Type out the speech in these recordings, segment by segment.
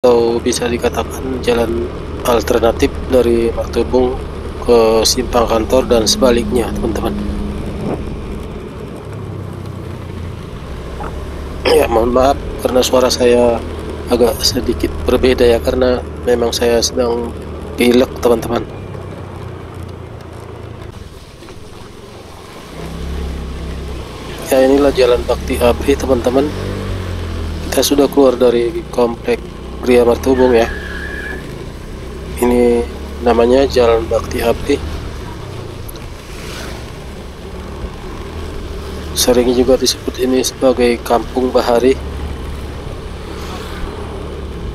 atau bisa dikatakan jalan alternatif dari Martubung ke Simpang Kantor dan sebaliknya, teman-teman. Ya, mohon maaf karena suara saya agak sedikit berbeda ya, karena memang saya sedang pilek, teman-teman. Ya, inilah Jalan Bakti Abri, teman-teman. Kita sudah keluar dari komplek Gria Martubung ya. Ini namanya Jalan Bakti Abri. Sering juga disebut ini sebagai Kampung Bahari.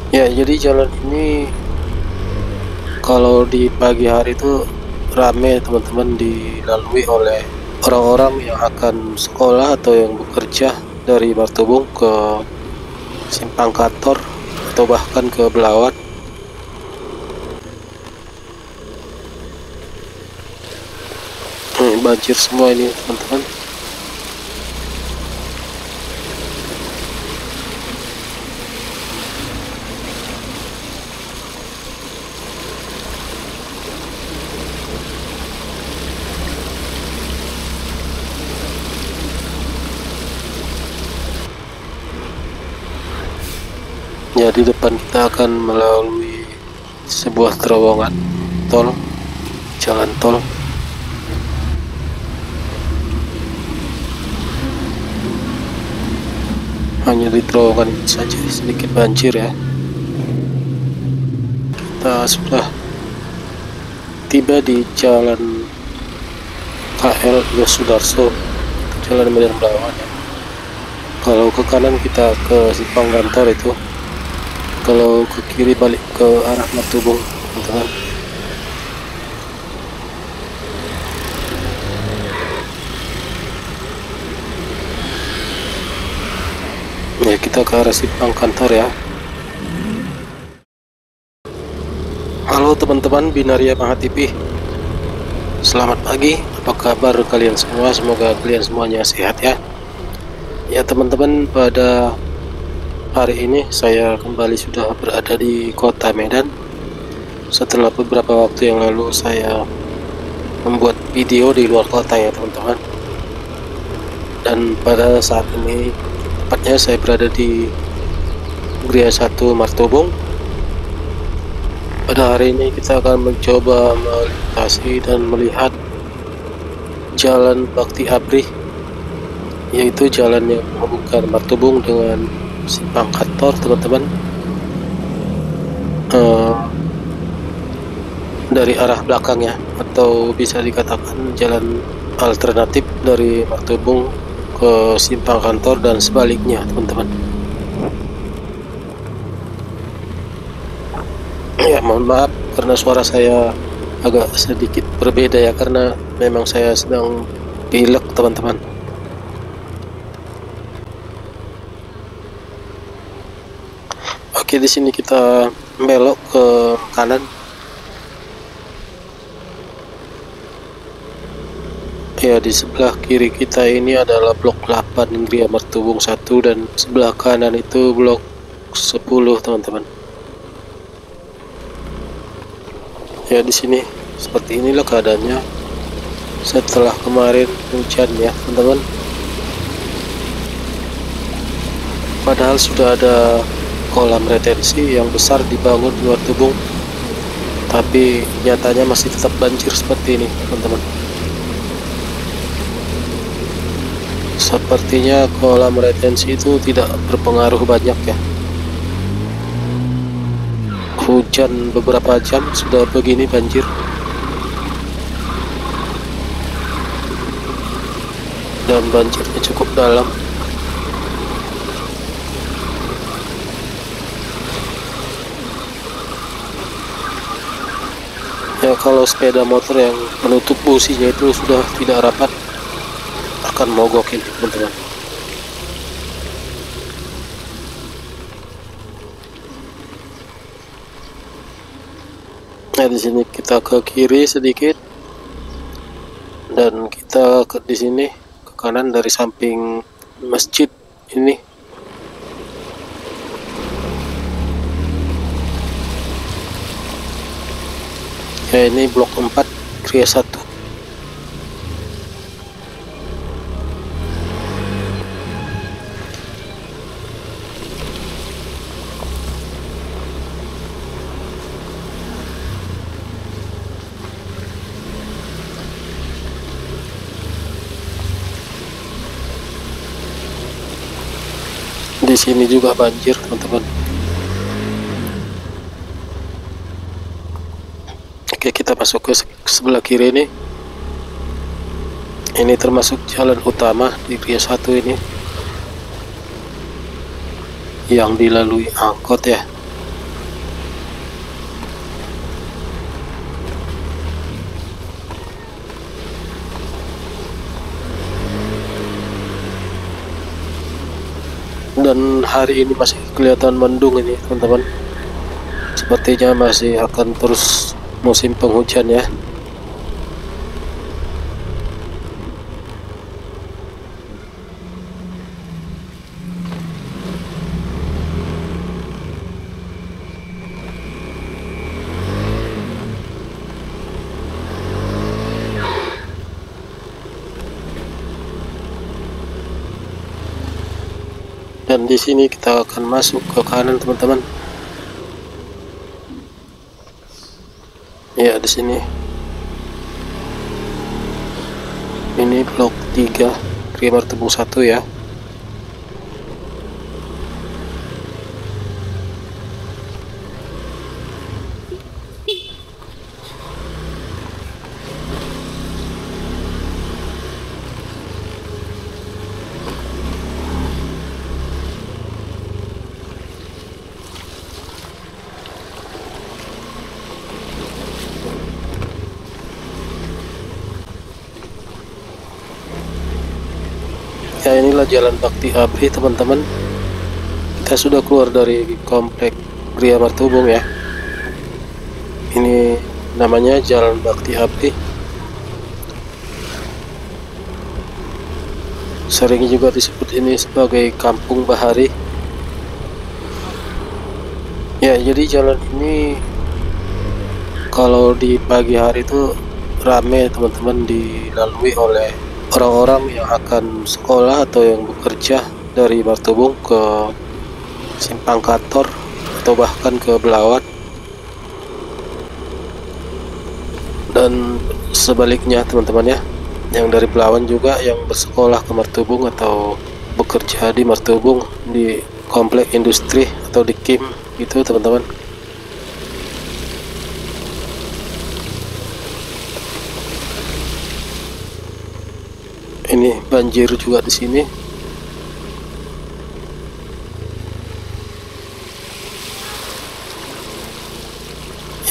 Ya, jadi jalan ini kalau di pagi hari itu rame, teman-teman, dilalui oleh orang-orang yang akan sekolah atau yang bekerja dari Martubung ke Simpang Kantor atau bahkan ke Belawan. Banjir semua ini, teman-teman. Ya, di depan kita akan melalui sebuah terowongan tol, jalan tol. Hanya di terowongan ini saja sedikit banjir ya. Kita sudah tiba di jalan KL Yosudarso, jalan Medan Belawan ya. Kalau ke kanan kita ke Simpang Kantor itu, kalau ke kiri balik ke arah Martubung, teman-teman. Ya, kita ke arah Simpang Kantor ya. Halo teman-teman Binaria Mahatipi, selamat pagi. Apa kabar kalian semua? Semoga kalian semuanya sehat ya. Ya teman-teman, pada hari ini saya kembali sudah berada di kota Medan. Setelah beberapa waktu yang lalu saya membuat video di luar kota ya teman-teman. Dan pada saat ini tepatnya saya berada di Gria 1 Martubung. Pada hari ini kita akan mencoba melintasi dan melihat Jalan Bakti Abri, yaitu jalan yang menghubungkan Martubung dengan Simpang Kantor, teman-teman. Dari arah belakang ya, atau bisa dikatakan jalan alternatif dari Martubung ke Simpang Kantor dan sebaliknya, teman-teman. Ya, mohon maaf karena suara saya agak sedikit berbeda ya, karena memang saya sedang pilek, teman-teman. Oke, di sini kita belok ke kanan. Ya, di sebelah kiri kita ini adalah blok 8 Gria Martubung 1 dan sebelah kanan itu blok 10, teman-teman. Ya, di sini seperti inilah keadaannya setelah kemarin hujan ya, teman-teman. Padahal sudah ada kolam retensi yang besar dibangun di Martubung, tapi nyatanya masih tetap banjir seperti ini, teman-teman. Sepertinya kolam retensi itu tidak berpengaruh banyak ya. Hujan beberapa jam sudah begini banjir. Dan banjirnya cukup dalam. Ya, kalau sepeda motor yang menutup businya itu sudah tidak rapat, akan mogokin, teman-teman. Nah, di sini kita ke kiri sedikit dan kita di sini ke kanan dari samping masjid ini. Ini blok 4 Kria 1. Di sini juga banjir, teman-teman. Oke, kita masuk ke sebelah kiri ini. Ini termasuk jalan utama di Kria 1 ini, yang dilalui angkot ya. Dan hari ini masih kelihatan mendung ini, teman-teman. Sepertinya masih akan terus musim penghujan ya. Dan di sini kita akan masuk ke kanan, teman-teman. Ya, di sini. Ini blok 3 Kria Martubung 1 ya. Ya, inilah Jalan Bakti Abri, teman-teman. Kita sudah keluar dari komplek Kria Martubung ya. Ini namanya Jalan Bakti Abri. Sering juga disebut ini sebagai Kampung Bahari. Ya, jadi jalan ini kalau di pagi hari itu rame, teman-teman, dilalui oleh orang-orang yang akan sekolah atau yang bekerja dari Martubung ke Simpang Kator atau bahkan ke Belawan, dan sebaliknya, teman-teman ya, yang dari Belawan juga yang bersekolah ke Martubung atau bekerja di Martubung di komplek industri atau di KIM gitu, teman-teman. Ini banjir juga di sini.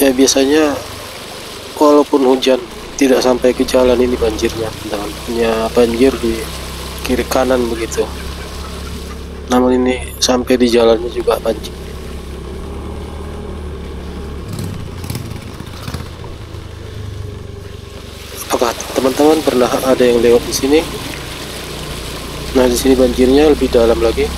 Ya, biasanya walaupun hujan tidak sampai ke jalan ini banjirnya, teman-teman. Hanya banjir di kiri kanan begitu. Namun ini sampai di jalannya juga banjir. Apakah teman-teman pernah ada yang lewat di sini? Nah, di sini banjirnya lebih dalam lagi.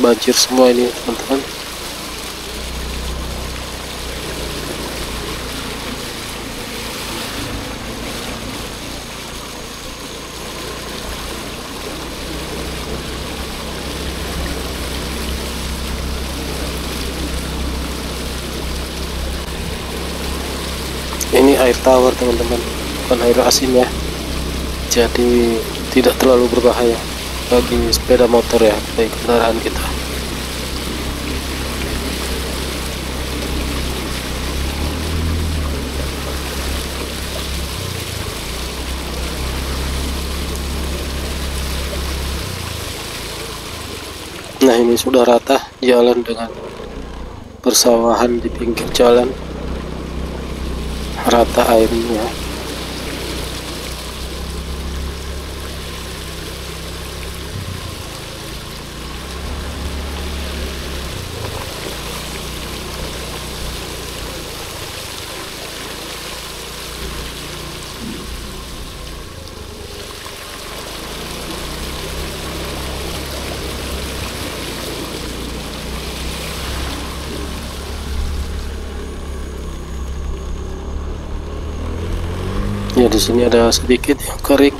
Banjir semua ini, teman-teman. Ini air tawar, teman-teman, bukan air asin ya. Jadi tidak terlalu berbahaya bagi sepeda motor ya, bagi kendaraan kita. Nah, ini sudah rata jalan dengan persawahan di pinggir jalan, rata airnya. Ya, di sini ada sedikit yang kering.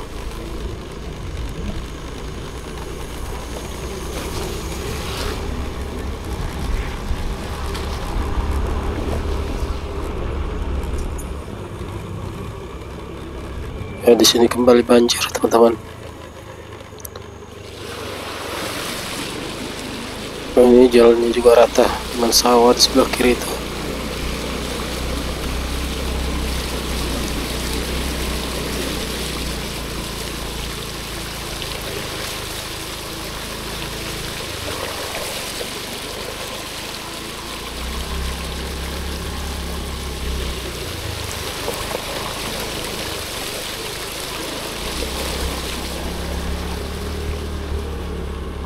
Ya, di sini kembali banjir, teman-teman. Nah, ini jalannya juga rata dengan sawah di sebelah kiri itu.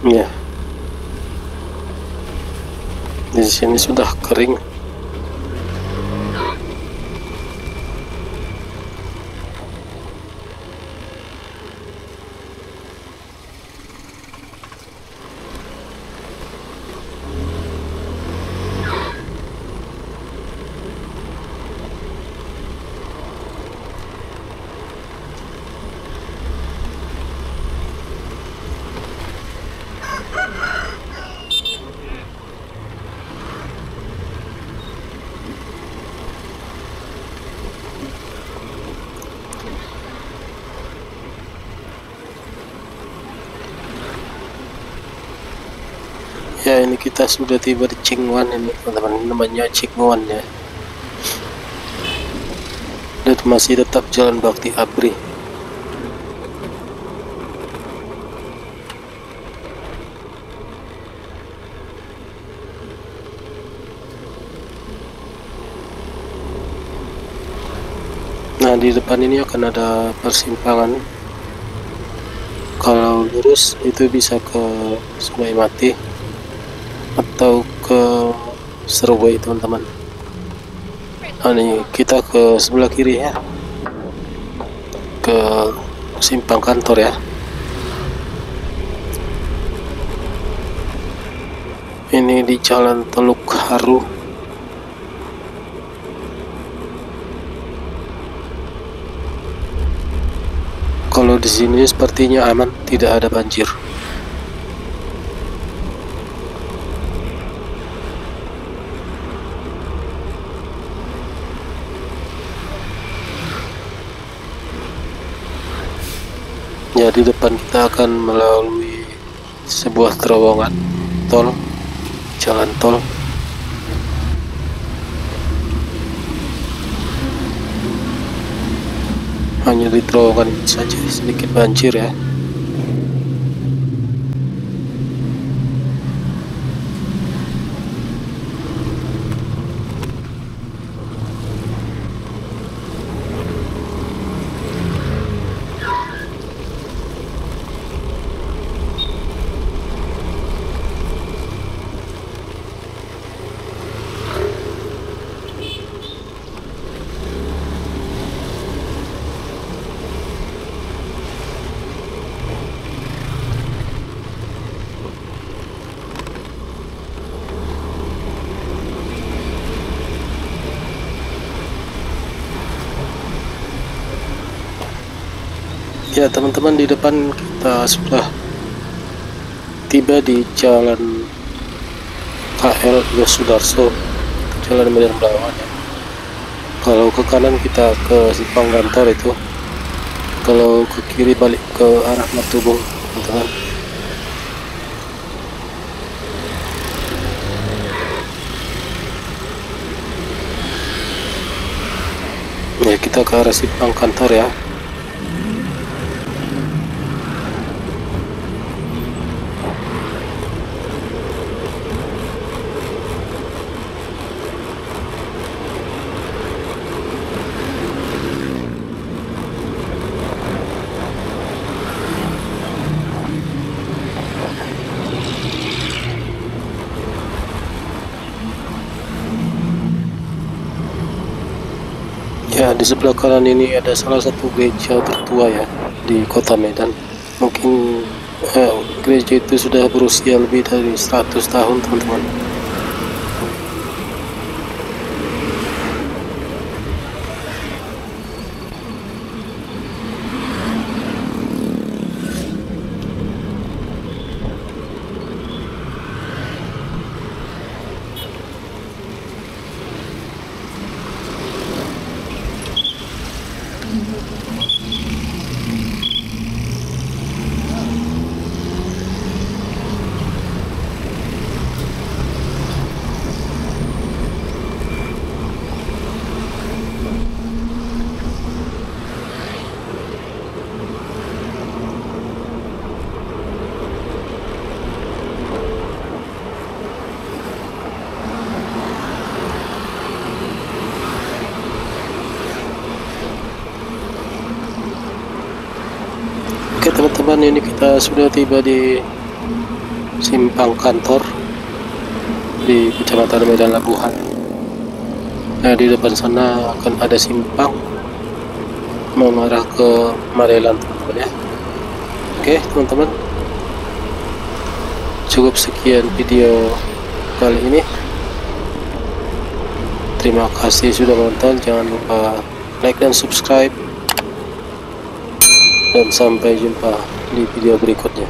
Ya, di sini sudah kering. Ya, ini kita sudah tiba di Chingwan ini, teman-teman. Namanya Chingwan ya. Dan masih tetap Jalan Bakti Abri. Nah, di depan ini akan ada persimpangan. Kalau lurus itu bisa ke Sungai Mati atau ke Serway, teman-teman. Nah, ini kita ke sebelah kiri ya, ke simpang kantor ya. Ini di Jalan Teluk Haru. Kalau di sini sepertinya aman, tidak ada banjir. Ya, di depan kita akan melalui sebuah terowongan tol, jalan tol. Hanya di terowongan ini saja sedikit banjir ya. Ya, teman-teman, di depan kita sudah tiba di Jalan KL Yosudarso, Jalan Medan Belawan ya. Kalau ke kanan kita ke simpang kantor itu, kalau ke kiri balik ke arah Matubung, teman-teman. Ya, kita ke arah simpang kantor ya. Ya, di sebelah kanan ini ada salah satu gereja tertua ya di kota Medan. Mungkin gereja itu sudah berusia lebih dari 100 tahun, teman-teman. teman-teman, ini kita sudah tiba di simpang kantor di Kecamatan Medan Labuhan. Nah, di depan sana akan ada simpang mengarah ke Marelan, teman-teman ya. Oke teman-teman, cukup sekian video kali ini. Terima kasih sudah menonton, jangan lupa like dan subscribe, dan sampai jumpa di video berikutnya.